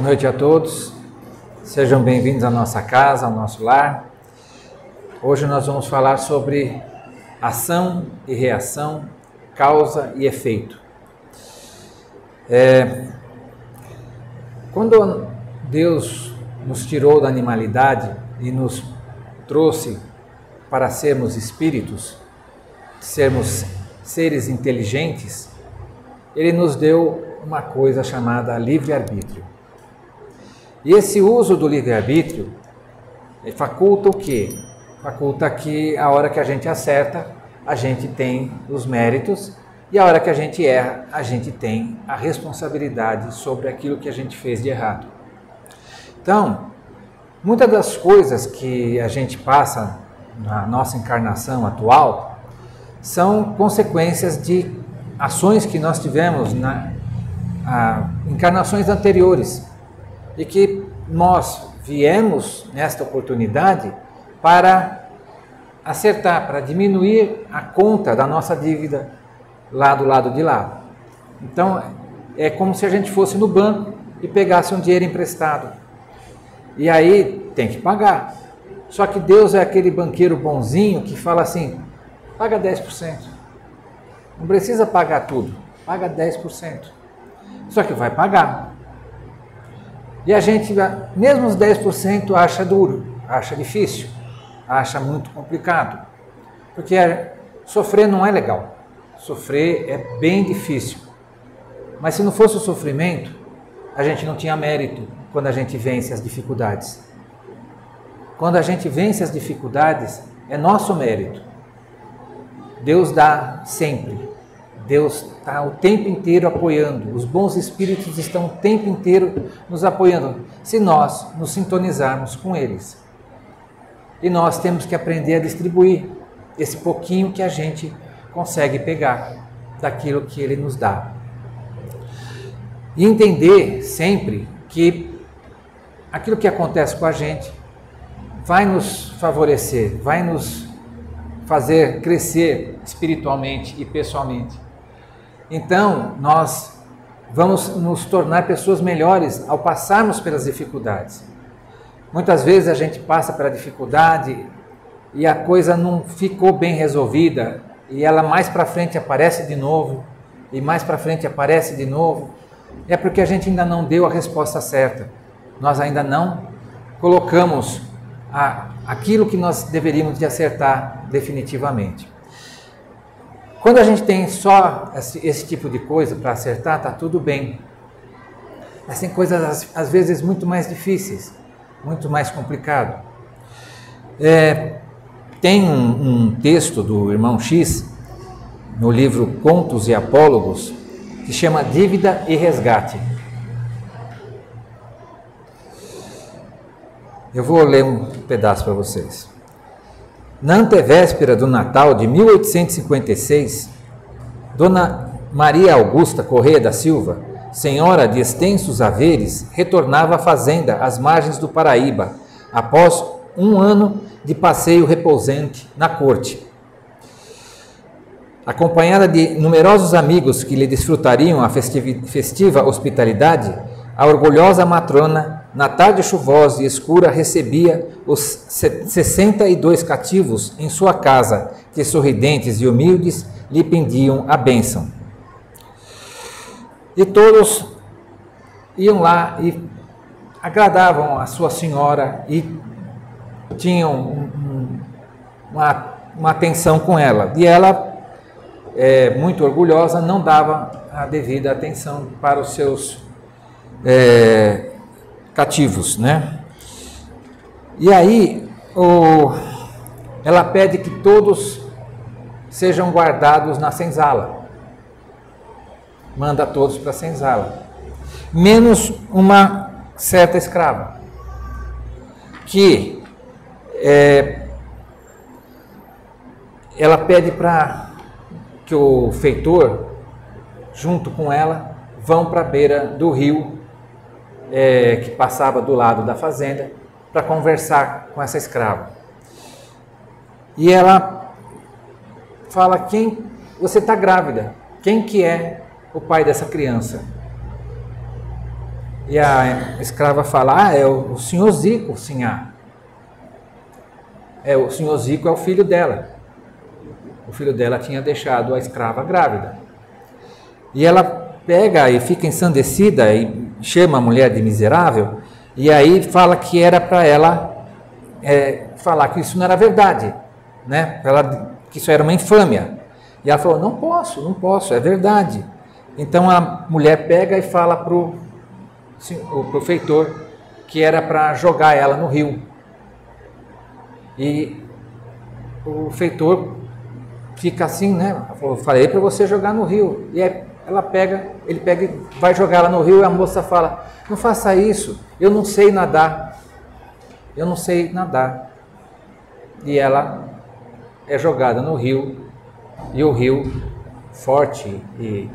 Boa noite a todos, sejam bem-vindos à nossa casa, ao nosso lar. Hoje nós vamos falar sobre ação e reação, causa e efeito. Quando Deus nos tirou da animalidade e nos trouxe para sermos espíritos, sermos seres inteligentes, Ele nos deu uma coisa chamada livre-arbítrio. E esse uso do livre-arbítrio faculta o quê? Faculta que a hora que a gente acerta, a gente tem os méritos, e a hora que a gente erra, a gente tem a responsabilidade sobre aquilo que a gente fez de errado. Então, muitas das coisas que a gente passa na nossa encarnação atual são consequências de ações que nós tivemos na encarnações anteriores e que nós viemos nesta oportunidade para acertar, para diminuir a conta da nossa dívida lá do lado de lá. Então, é como se a gente fosse no banco e pegasse um dinheiro emprestado. E aí tem que pagar. Só que Deus é aquele banqueiro bonzinho que fala assim, paga 10%. Não precisa pagar tudo, paga 10%. Só que vai pagar. E a gente, mesmo os 10%, acha duro, acha difícil, acha muito complicado. Porque sofrer não é legal. Sofrer é bem difícil. Mas se não fosse o sofrimento, a gente não tinha mérito quando a gente vence as dificuldades. Quando a gente vence as dificuldades, é nosso mérito. Deus dá sempre. Deus está o tempo inteiro apoiando. Os bons espíritos estão o tempo inteiro nos apoiando, se nós nos sintonizarmos com eles. E nós temos que aprender a distribuir esse pouquinho que a gente consegue pegar daquilo que ele nos dá. E entender sempre que aquilo que acontece com a gente vai nos favorecer, vai nos fazer crescer espiritualmente e pessoalmente. Então, nós vamos nos tornar pessoas melhores ao passarmos pelas dificuldades. Muitas vezes a gente passa pela dificuldade e a coisa não ficou bem resolvida e ela mais para frente aparece de novo e mais para frente aparece de novo. É porque a gente ainda não deu a resposta certa. Nós ainda não colocamos aquilo que nós deveríamos de acertar definitivamente. Quando a gente tem só esse tipo de coisa para acertar, está tudo bem. Mas tem coisas, às vezes, muito mais difíceis, muito mais complicado. Tem um texto do irmão X, no livro Contos e Apólogos, que chama Dívida e Resgate. Eu vou ler um pedaço para vocês. Na antevéspera do Natal de 1856, Dona Maria Augusta Correia da Silva, senhora de extensos haveres, retornava à fazenda às margens do Paraíba, após um ano de passeio repousante na corte. Acompanhada de numerosos amigos que lhe desfrutariam a festiva hospitalidade, a orgulhosa matrona, na tarde chuvosa e escura, recebia os 62 cativos em sua casa, que sorridentes e humildes lhe pendiam a bênção. E todos iam lá e agradavam a sua senhora e tinham uma atenção com ela. E ela, muito orgulhosa, não dava a devida atenção para os seus cativos, né? E aí ela pede que todos sejam guardados na senzala. Manda todos para a senzala, menos uma certa escrava, que ela pede para que o feitor, junto com ela, vão para a beira do rio que passava do lado da fazenda, para conversar com essa escrava. E ela fala: você está grávida, quem que é o pai dessa criança? E a escrava fala, é o senhor Zico, sinhá. O senhor Zico é o filho dela. O filho dela tinha deixado a escrava grávida. E ela pega e fica ensandecida e chama a mulher de miserável, e aí fala que era para ela falar que isso não era verdade, né? Que isso era uma infâmia. E ela falou, não posso, é verdade. Então a mulher pega e fala para o feitor que era para jogar ela no rio. E o feitor fica assim, né? Falou, falei para você jogar no rio. E aí ele pega e vai jogar ela no rio, e a moça fala, não faça isso, eu não sei nadar. E ela é jogada no rio, e o rio, forte e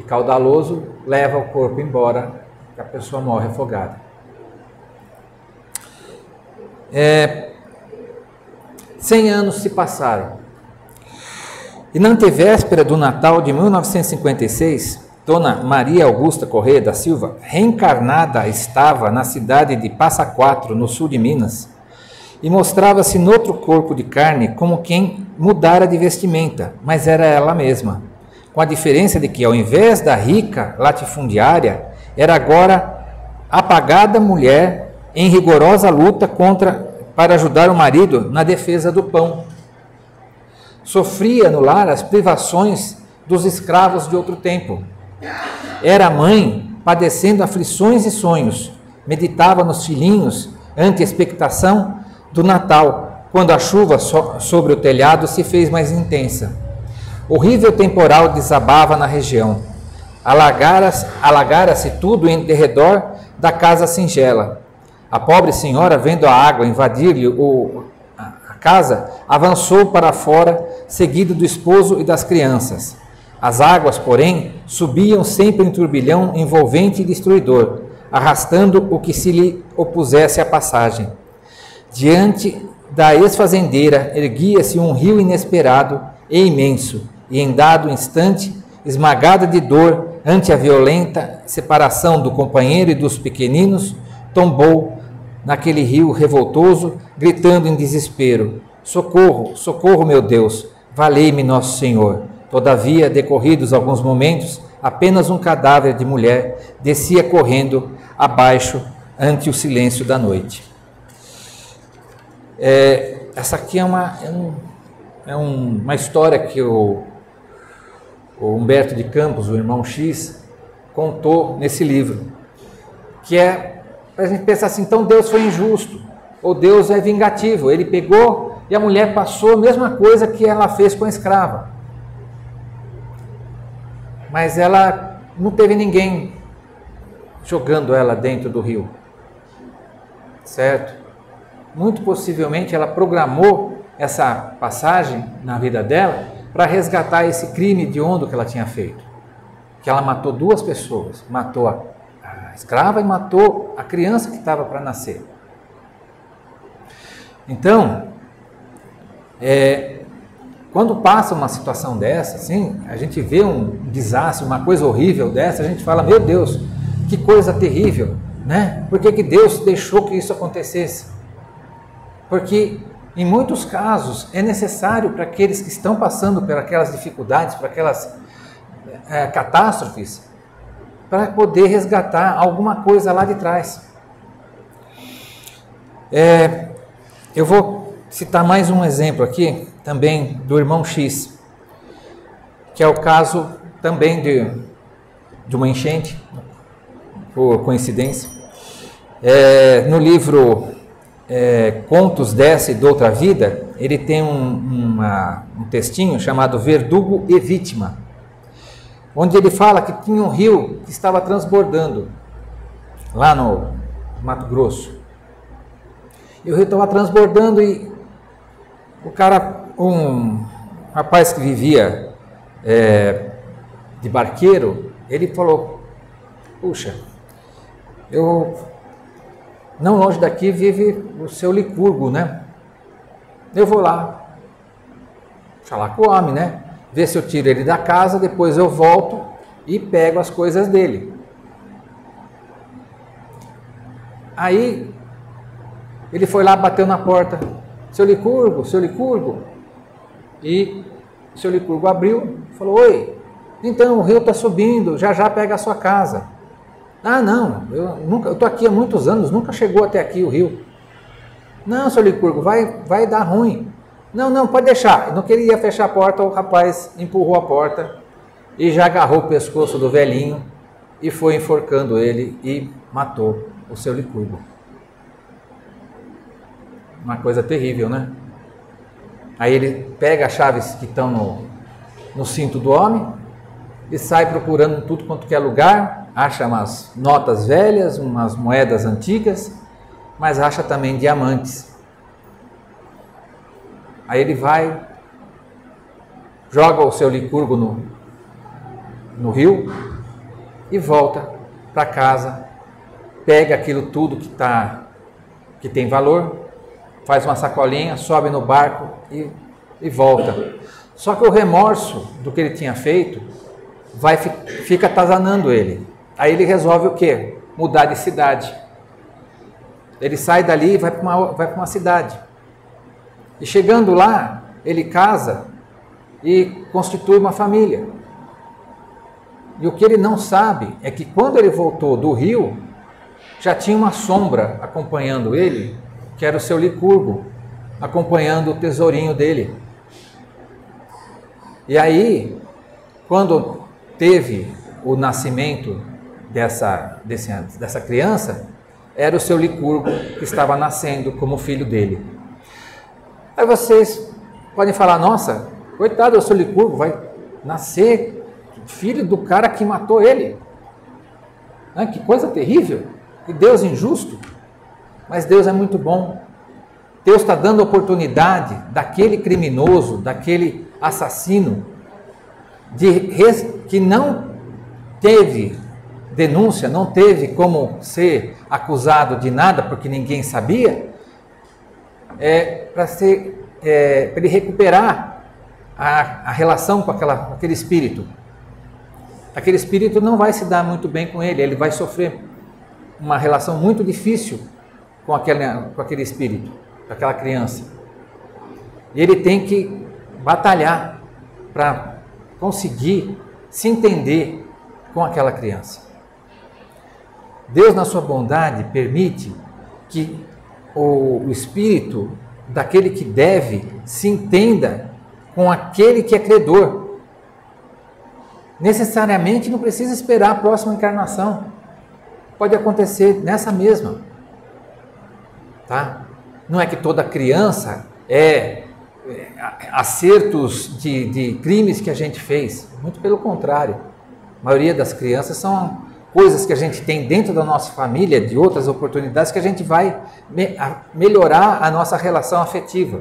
caudaloso, leva o corpo embora, e a pessoa morre afogada. 100 anos se passaram. E na antevéspera do Natal de 1956, Dona Maria Augusta Corrêa da Silva, reencarnada, estava na cidade de Passa Quatro, no sul de Minas, e mostrava-se noutro corpo de carne como quem mudara de vestimenta, mas era ela mesma, com a diferença de que, ao invés da rica latifundiária, era agora apagada mulher em rigorosa luta para ajudar o marido na defesa do pão. Sofria no lar as privações dos escravos de outro tempo. Era mãe, padecendo aflições e sonhos. Meditava nos filhinhos, ante a expectação do Natal, quando a chuva sobre o telhado se fez mais intensa. Horrível temporal desabava na região. Alagara-se tudo em derredor da casa singela. A pobre senhora, vendo a água invadir-lhe a casa, avançou para fora, seguida do esposo e das crianças. As águas, porém, subiam sempre em turbilhão envolvente e destruidor, arrastando o que se lhe opusesse à passagem. Diante da ex-fazendeira erguia-se um rio inesperado e imenso, e em dado instante, esmagada de dor ante a violenta separação do companheiro e dos pequeninos, tombou naquele rio revoltoso, gritando em desespero, socorro, socorro, meu Deus, valei-me nosso Senhor. Todavia, decorridos alguns momentos, apenas um cadáver de mulher descia correndo abaixo ante o silêncio da noite. Essa aqui é uma história que o Humberto de Campos, o irmão X, contou nesse livro, que para a gente pensar assim, então Deus foi injusto, ou Deus é vingativo, ele pegou e a mulher passou a mesma coisa que ela fez com a escrava. Mas ela não teve ninguém jogando ela dentro do rio, certo? Muito possivelmente ela programou essa passagem na vida dela para resgatar esse crime hediondo que ela tinha feito. Que ela matou 2 pessoas, matou a escrava e matou a criança que estava para nascer. Então, quando passa uma situação dessa, assim, a gente vê um desastre, uma coisa horrível dessa, a gente fala, meu Deus, que coisa terrível, né? Por que Deus deixou que isso acontecesse? Porque, em muitos casos, é necessário para aqueles que estão passando por aquelas dificuldades, por aquelas catástrofes, para poder resgatar alguma coisa lá de trás. Eu vou citar mais um exemplo aqui, também do irmão X, que é o caso também de uma enchente, por coincidência. No livro Contos dessa e de outra vida, ele tem um textinho chamado Verdugo e Vítima, onde ele fala que tinha um rio que estava transbordando lá no Mato Grosso. E o rio estava transbordando e um rapaz que vivia de barqueiro, ele falou, puxa, não longe daqui vive o seu Licurgo, né? Eu vou lá falar com o homem, né? Ver se eu tiro ele da casa, depois eu volto e pego as coisas dele. Aí ele foi lá, bateu na porta, seu Licurgo, seu Licurgo. E o seu Licurgo abriu, falou, oi, então o rio está subindo, já já pega a sua casa. Ah, não, eu estou aqui há muitos anos, nunca chegou até aqui o rio. Não, seu Licurgo, vai dar ruim. Não, pode deixar. Eu não queria fechar a porta, o rapaz empurrou a porta e já agarrou o pescoço do velhinho e foi enforcando ele e matou o seu Licurgo. Uma coisa terrível, né? Aí ele pega as chaves que estão no cinto do homem e sai procurando em tudo quanto que é lugar, acha umas notas velhas, umas moedas antigas, mas acha também diamantes. Aí ele vai, joga o seu Licurgo no rio e volta para casa, pega aquilo tudo que tem valor, faz uma sacolinha, sobe no barco e volta. Só que o remorso do que ele tinha feito fica atazanando ele. Aí ele resolve o quê? Mudar de cidade. Ele sai dali e vai para uma cidade. E chegando lá, ele casa e constitui uma família. E o que ele não sabe é que quando ele voltou do rio, já tinha uma sombra acompanhando ele, que era o seu Licurgo, acompanhando o tesourinho dele. E aí, quando teve o nascimento dessa criança, era o seu Licurgo que estava nascendo como filho dele. Aí vocês podem falar, nossa, coitado do seu Licurgo, vai nascer filho do cara que matou ele. Que coisa terrível, que Deus injusto. Mas Deus é muito bom. Deus está dando oportunidade daquele criminoso, daquele assassino, que não teve denúncia, não teve como ser acusado de nada, porque ninguém sabia, para ele recuperar a relação com aquele espírito. Aquele espírito não vai se dar muito bem com ele vai sofrer uma relação muito difícil com aquele espírito, com aquela criança. E ele tem que batalhar para conseguir se entender com aquela criança. Deus, na sua bondade, permite que o espírito daquele que deve se entenda com aquele que é credor. Necessariamente não precisa esperar a próxima encarnação. Pode acontecer nessa mesma. Tá? Não é que toda criança acertos de crimes que a gente fez. Muito pelo contrário. A maioria das crianças são coisas que a gente tem dentro da nossa família, de outras oportunidades, que a gente vai melhorar a nossa relação afetiva,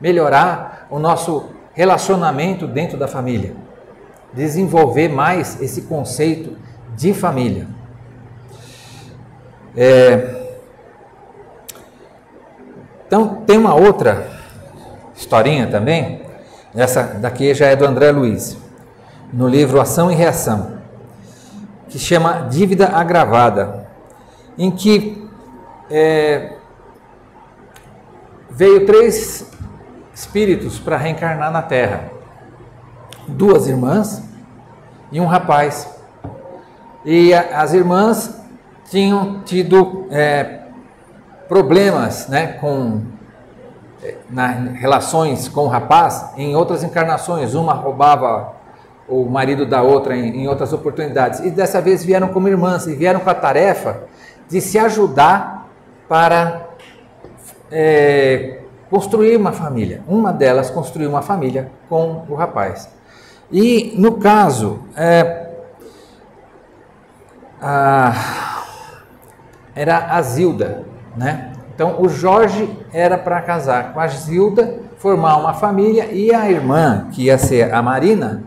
melhorar o nosso relacionamento dentro da família, desenvolver mais esse conceito de família. Então, tem uma outra historinha também, essa daqui já é do André Luiz, no livro Ação e Reação, que chama Dívida Agravada, em que veio 3 espíritos para reencarnar na Terra, 2 irmãs e um rapaz. E as irmãs tinham tido problemas, né, relações com o rapaz em outras encarnações. Uma roubava o marido da outra em outras oportunidades. E dessa vez vieram como irmãs e vieram com a tarefa de se ajudar para construir uma família. Uma delas construiu uma família com o rapaz. E no caso, era a Zilda, né? Então o Jorge era para casar com a Zilda, formar uma família, e a irmã, que ia ser a Marina,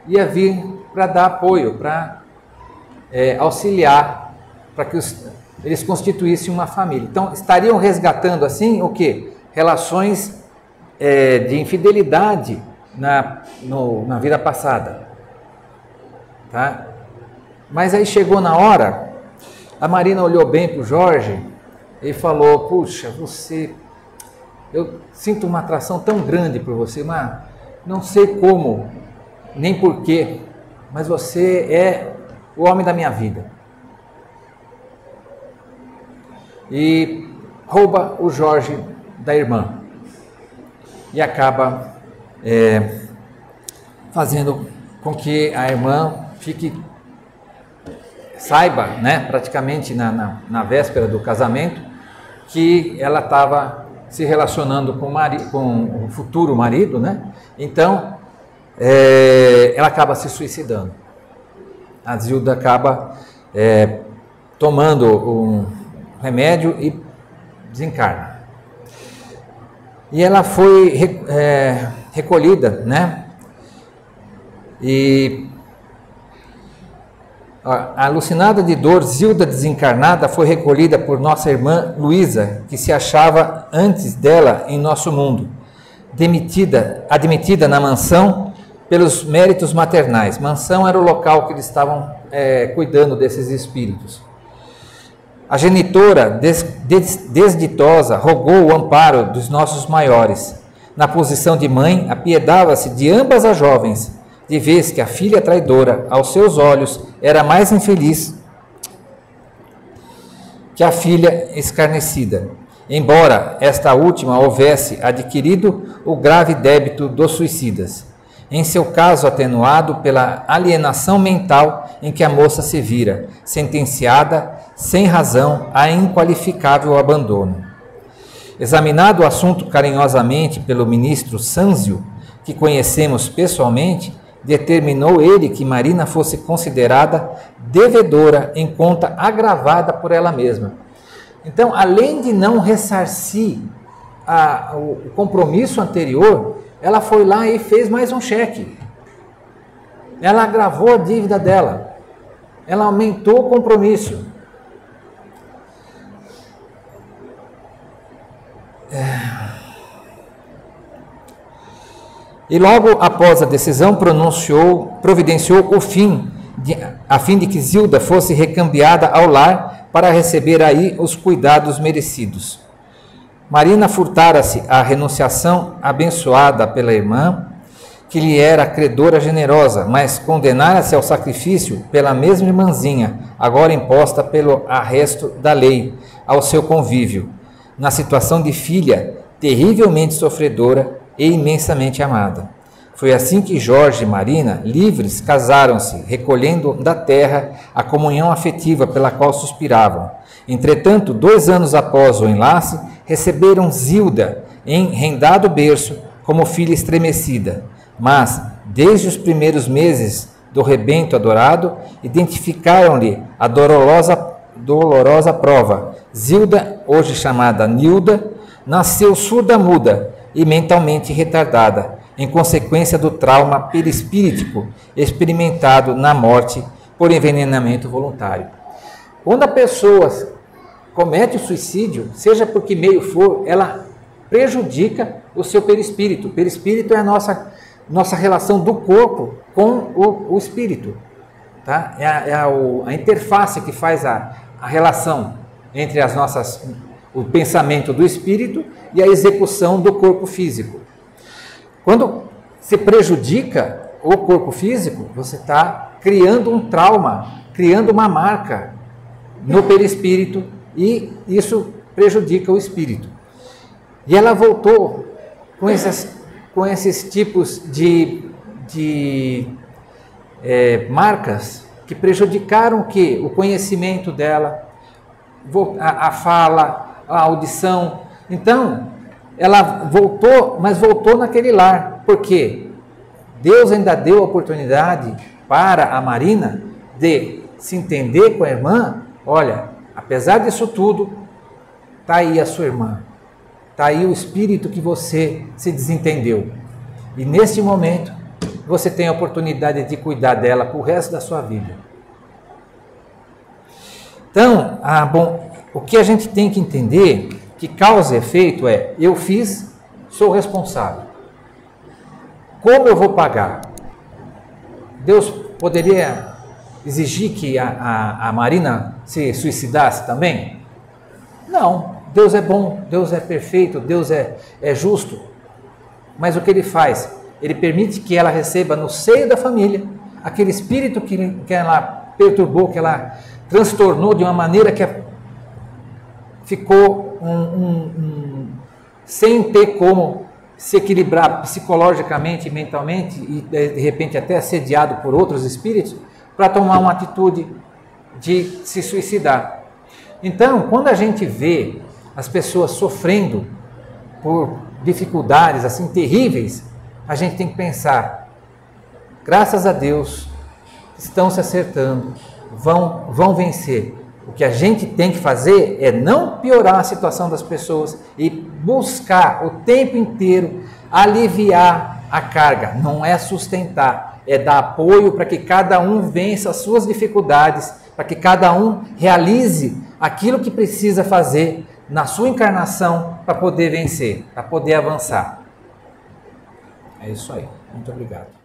ia vir para dar apoio, para auxiliar, para que eles constituíssem uma família. Então estariam resgatando assim o quê? Relações de infidelidade na vida passada, tá? Mas aí chegou na hora A Marina olhou bem para o Jorge e falou: puxa, eu sinto uma atração tão grande por você, mas não sei como, nem porquê, mas você é o homem da minha vida. E rouba o Jorge da irmã e acaba fazendo com que a irmã saiba, né, praticamente na véspera do casamento, que ela estava se relacionando com o futuro marido, né? Então ela acaba se suicidando. A Zilda acaba tomando um remédio e desencarna. E ela foi recolhida, né? E alucinada de dor, Zilda desencarnada foi recolhida por nossa irmã Luísa, que se achava antes dela em nosso mundo, admitida na mansão pelos méritos maternais. Mansão era o local que eles estavam cuidando desses espíritos. A genitora, desditosa, rogou o amparo dos nossos maiores. Na posição de mãe, apiedava-se de ambas as jovens, de vez que a filha traidora, aos seus olhos, era mais infeliz que a filha escarnecida, embora esta última houvesse adquirido o grave débito dos suicidas, em seu caso atenuado pela alienação mental em que a moça se vira, sentenciada, sem razão, a inqualificável abandono. Examinado o assunto carinhosamente pelo ministro Sanzio, que conhecemos pessoalmente, determinou ele que Marina fosse considerada devedora em conta agravada por ela mesma. Então, além de não ressarcir o compromisso anterior, ela foi lá e fez mais um cheque. Ela agravou a dívida dela. Ela aumentou o compromisso. E logo após a decisão providenciou o fim, a fim de que Zilda fosse recambiada ao lar para receber aí os cuidados merecidos. Marina furtara-se à renunciação abençoada pela irmã, que lhe era credora generosa, mas condenara-se ao sacrifício pela mesma irmãzinha, agora imposta pelo arresto da lei, ao seu convívio, na situação de filha terrivelmente sofredora e imensamente amada. Foi assim que Jorge e Marina, livres, casaram-se, recolhendo da terra a comunhão afetiva pela qual suspiravam. Entretanto, 2 anos após o enlace, receberam Zilda em rendado berço como filha estremecida, mas, desde os primeiros meses do rebento adorado, identificaram-lhe a dolorosa prova. Zilda, hoje chamada Nilda, nasceu surda-muda e mentalmente retardada, em consequência do trauma perispíritico experimentado na morte por envenenamento voluntário. Quando a pessoa comete o suicídio, seja por que meio for, ela prejudica o seu perispírito. O perispírito é a nossa relação do corpo com o espírito. Tá? É a interface que faz a relação entre o pensamento do espírito e a execução do corpo físico. Quando se prejudica o corpo físico, você está criando um trauma, criando uma marca no perispírito e isso prejudica o espírito. E ela voltou com esses tipos de marcas que prejudicaram o conhecimento dela, a fala, a audição. Então, ela voltou, mas voltou naquele lar, porque Deus ainda deu a oportunidade para a Marina de se entender com a irmã. Olha, apesar disso tudo, está aí a sua irmã, está aí o espírito que você se desentendeu. E neste momento, você tem a oportunidade de cuidar dela para o resto da sua vida. Então, o que a gente tem que entender, que causa e efeito é, eu fiz, sou responsável. Como eu vou pagar? Deus poderia exigir que a Marina se suicidasse também? Não, Deus é bom, Deus é perfeito, Deus é justo. Mas o que Ele faz? Ele permite que ela receba no seio da família aquele espírito que ela perturbou, que ela transtornou de uma maneira que ficou sem ter como se equilibrar psicologicamente e mentalmente e de repente até assediado por outros espíritos para tomar uma atitude de se suicidar. Então, quando a gente vê as pessoas sofrendo por dificuldades assim terríveis, a gente tem que pensar, graças a Deus, estão se acertando, vão vencer. O que a gente tem que fazer é não piorar a situação das pessoas e buscar o tempo inteiro aliviar a carga. Não é sustentar, é dar apoio para que cada um vença as suas dificuldades, para que cada um realize aquilo que precisa fazer na sua encarnação para poder vencer, para poder avançar. É isso aí. Muito obrigado.